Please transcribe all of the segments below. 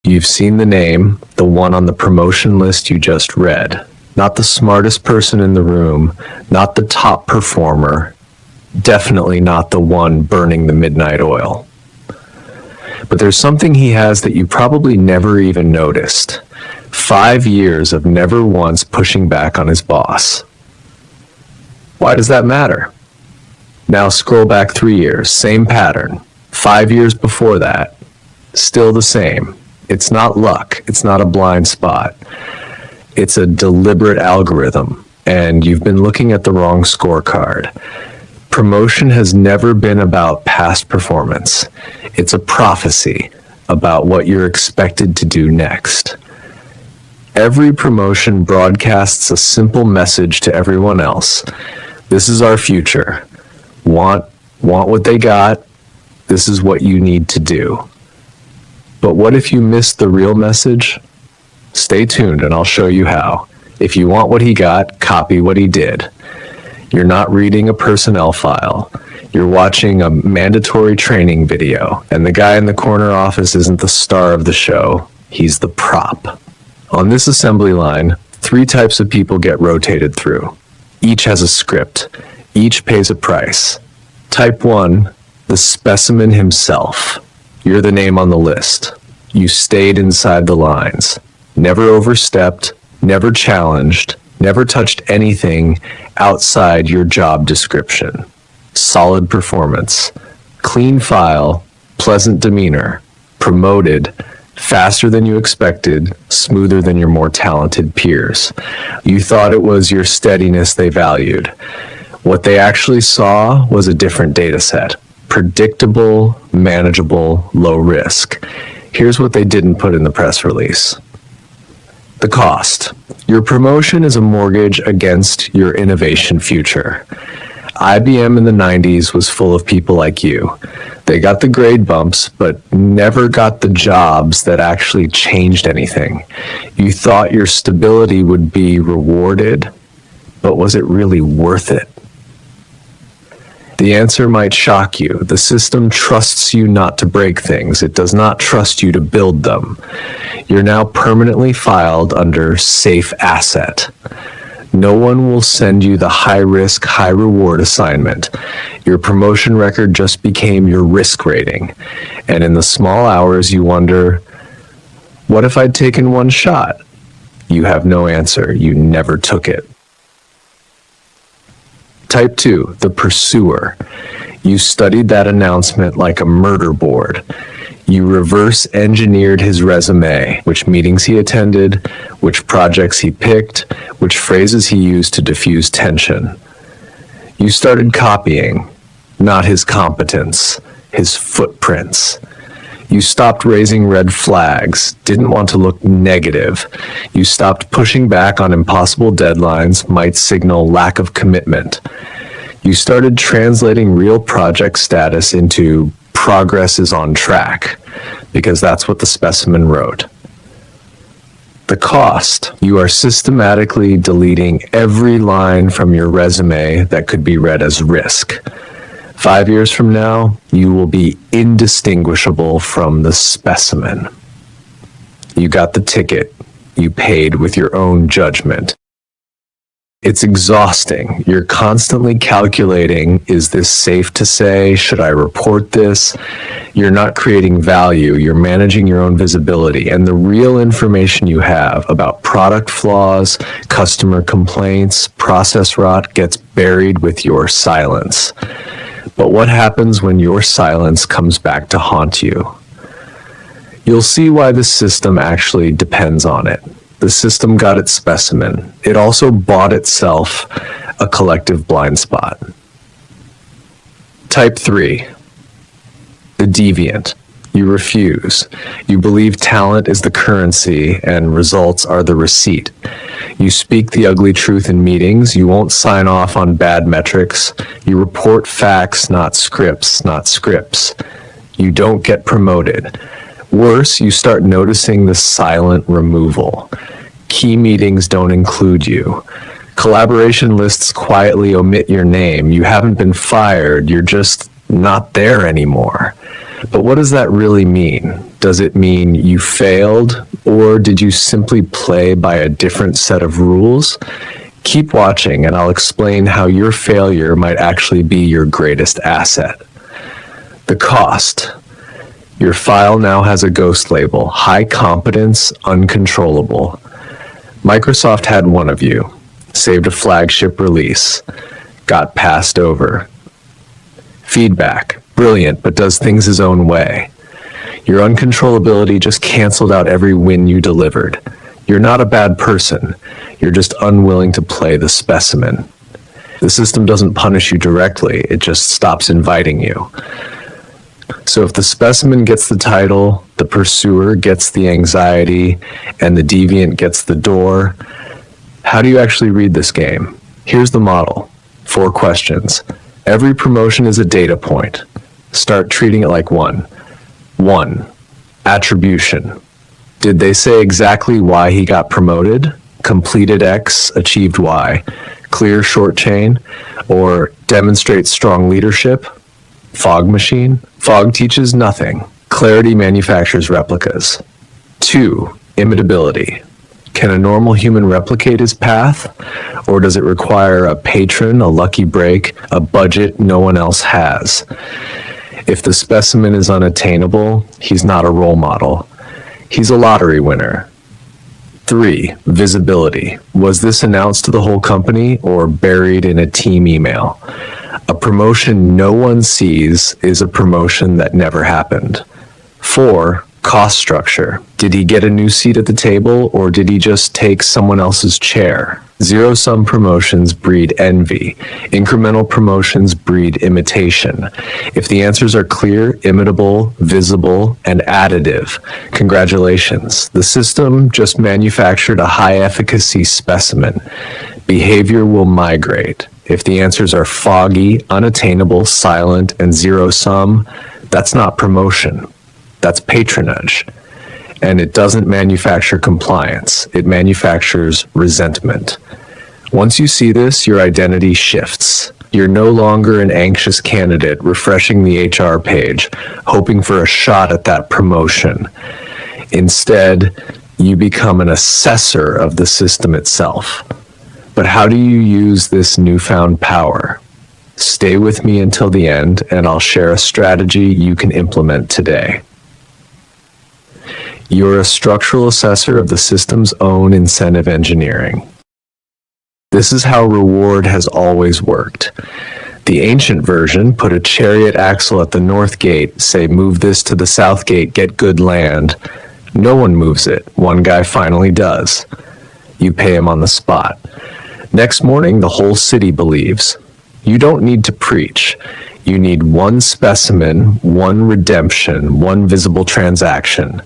You've seen the name, the one on the promotion list you just read. Not the smartest person in the room, not the top performer, definitely not the one burning the midnight oil. But there's something he has that you probably never even noticed. 5 years of never once pushing back on his boss. Why does that matter? Now scroll back 3 years, same pattern. 5 years before that, still the same. It's not luck, it's not a blind spot. It's a deliberate algorithm, and you've been looking at the wrong scorecard. Promotion has never been about past performance. It's a prophecy about what you're expected to do next. Every promotion broadcasts a simple message to everyone else. This is our future. Want what they got? This is what you need to do. But what if you missed the real message? Stay tuned and I'll show you how. If you want what he got, copy what he did. You're not reading a personnel file. You're watching a mandatory training video, and the guy in the corner office isn't the star of the show. He's the prop. On this assembly line, 3 types of people get rotated through. Each has a script. Each pays a price. Type 1, the specimen himself. You're the name on the list. You stayed inside the lines. Never overstepped, never challenged, never touched anything outside your job description. Solid performance. Clean file, pleasant demeanor. Promoted. Faster than you expected, smoother than your more talented peers. You thought it was your steadiness they valued. What they actually saw was a different data set. Predictable, manageable, low risk. Here's what they didn't put in the press release. The cost. Your promotion is a mortgage against your innovation future. IBM in the 90s was full of people like you. They got the grade bumps, but never got the jobs that actually changed anything. You thought your stability would be rewarded, but was it really worth it? The answer might shock you. The system trusts you not to break things. It does not trust you to build them. You're now permanently filed under safe asset. No one will send you the high-risk, high-reward assignment. Your promotion record just became your risk rating. And in the small hours you wonder, what if I'd taken one shot? You have no answer. You never took it. Type 2, the pursuer. You studied that announcement like a murder board. You reverse engineered his resume, which meetings he attended, which projects he picked, which phrases he used to diffuse tension. You started copying, not his competence, his footprints. You stopped raising red flags, didn't want to look negative. You stopped pushing back on impossible deadlines, might signal lack of commitment. You started translating real project status into progress is on track, because that's what the specimen wrote. The cost. You are systematically deleting every line from your resume that could be read as risk. 5 years from now, you will be indistinguishable from the specimen. You got the ticket. You paid with your own judgment. It's exhausting. You're constantly calculating, is this safe to say? Should I report this? You're not creating value. You're managing your own visibility. And the real information you have about product flaws, customer complaints, process rot gets buried with your silence. But what happens when your silence comes back to haunt you? You'll see why the system actually depends on it. The system got its specimen. It also bought itself a collective blind spot. Type 3, the deviant. You refuse. You believe talent is the currency and results are the receipt. You speak the ugly truth in meetings. You won't sign off on bad metrics. You report facts, not scripts. You don't get promoted. Worse, you start noticing the silent removal. Key meetings don't include you. Collaboration lists quietly omit your name. You haven't been fired. You're just not there anymore. But what does that really mean? Does it mean you failed, or did you simply play by a different set of rules? Keep watching and I'll explain how your failure might actually be your greatest asset. The cost. Your file now has a ghost label, high competence, uncontrollable. Microsoft had one of you, saved a flagship release, got passed over. Feedback, brilliant, but does things his own way. Your uncontrollability just canceled out every win you delivered. You're not a bad person, you're just unwilling to play the specimen. The system doesn't punish you directly, it just stops inviting you. So if the specimen gets the title, the pursuer gets the anxiety, and the deviant gets the door, how do you actually read this game? Here's the model. 4 questions. Every promotion is a data point. Start treating it like one. 1. Attribution. Did they say exactly why he got promoted? Completed X, achieved Y. Clear short chain? Or demonstrate strong leadership? Fog machine? Fog teaches nothing. Clarity manufactures replicas. 2. Imitability. Can a normal human replicate his path? Or does it require a patron, a lucky break, a budget no one else has? If the specimen is unattainable, he's not a role model. He's a lottery winner. 3. Visibility. Was this announced to the whole company or buried in a team email? A promotion no one sees is a promotion that never happened. 4. Cost structure. Did he get a new seat at the table or did he just take someone else's chair? Zero-sum promotions breed envy. Incremental promotions breed imitation. If the answers are clear, imitable, visible, and additive, congratulations. The system just manufactured a high-efficacy specimen. Behavior will migrate. If the answers are foggy, unattainable, silent, and zero-sum, that's not promotion. That's patronage. And it doesn't manufacture compliance. It manufactures resentment. Once you see this, your identity shifts. You're no longer an anxious candidate refreshing the HR page, hoping for a shot at that promotion. Instead, you become an assessor of the system itself. But how do you use this newfound power? Stay with me until the end, and I'll share a strategy you can implement today. You're a structural assessor of the system's own incentive engineering. This is how reward has always worked. The ancient version put a chariot axle at the north gate, say move this to the south gate, get good land. No one moves it. One guy finally does. You pay him on the spot. Next morning, the whole city believes. You don't need to preach. You need one specimen, one redemption, one visible transaction.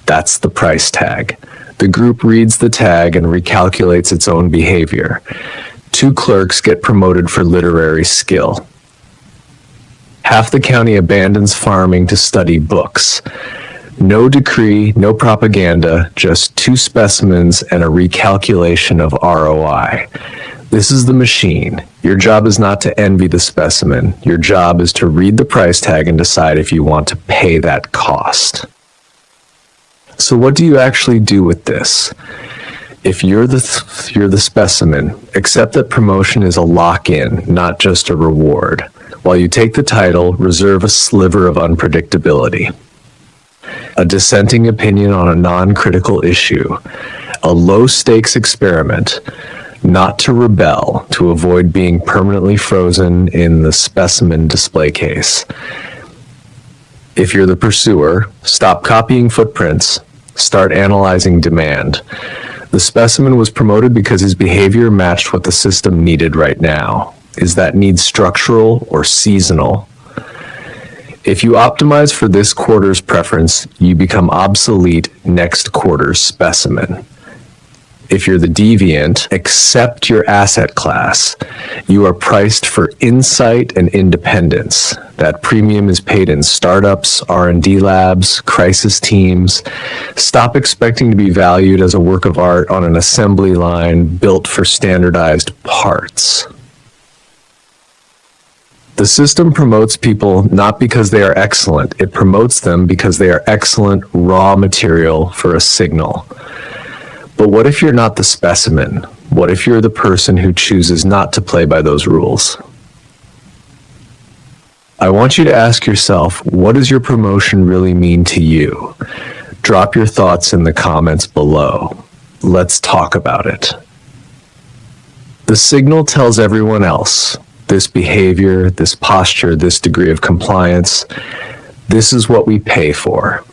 That's the price tag. The group reads the tag and recalculates its own behavior. 2 clerks get promoted for literary skill. Half the county abandons farming to study books. No decree, no propaganda, just 2 specimens and a recalculation of ROI. This is the machine. Your job is not to envy the specimen. Your job is to read the price tag and decide if you want to pay that cost. So what do you actually do with this? If you're the specimen, accept that promotion is a lock-in, not just a reward. While you take the title, reserve a sliver of unpredictability. A dissenting opinion on a non-critical issue. A low-stakes experiment. Not to rebel, to avoid being permanently frozen in the specimen display case. If you're the pursuer, stop copying footprints, start analyzing demand. The specimen was promoted because his behavior matched what the system needed right now. Is that need structural or seasonal? If you optimize for this quarter's preference, you become obsolete next quarter's specimen. If you're the deviant, accept your asset class. You are priced for insight and independence. That premium is paid in startups, R&D labs, crisis teams. Stop expecting to be valued as a work of art on an assembly line built for standardized parts. The system promotes people not because they are excellent. It promotes them because they are excellent raw material for a signal. But what if you're not the specimen? What if you're the person who chooses not to play by those rules? I want you to ask yourself, what does your promotion really mean to you? Drop your thoughts in the comments below. Let's talk about it. The signal tells everyone else, this behavior, this posture, this degree of compliance, this is what we pay for.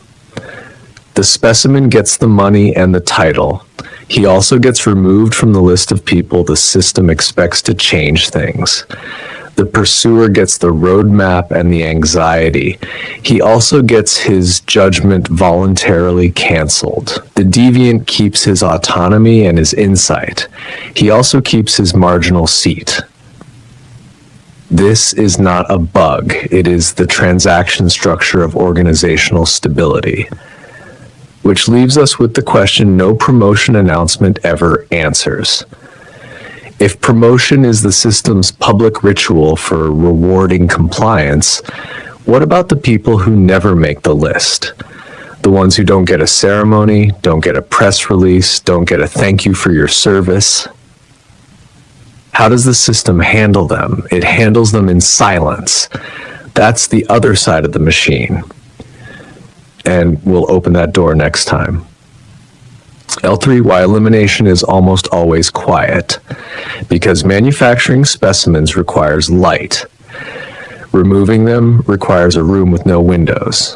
The specimen gets the money and the title. He also gets removed from the list of people the system expects to change things. The pursuer gets the roadmap and the anxiety. He also gets his judgment voluntarily canceled. The deviant keeps his autonomy and his insight. He also keeps his marginal seat. This is not a bug. It is the transaction structure of organizational stability. Which leaves us with the question no promotion announcement ever answers. If promotion is the system's public ritual for rewarding compliance, what about the people who never make the list? The ones who don't get a ceremony, don't get a press release, don't get a thank you for your service. How does the system handle them? It handles them in silence. That's the other side of the machine. And we'll open that door next time. L3, why elimination is almost always quiet. Because manufacturing specimens requires light. Removing them requires a room with no windows.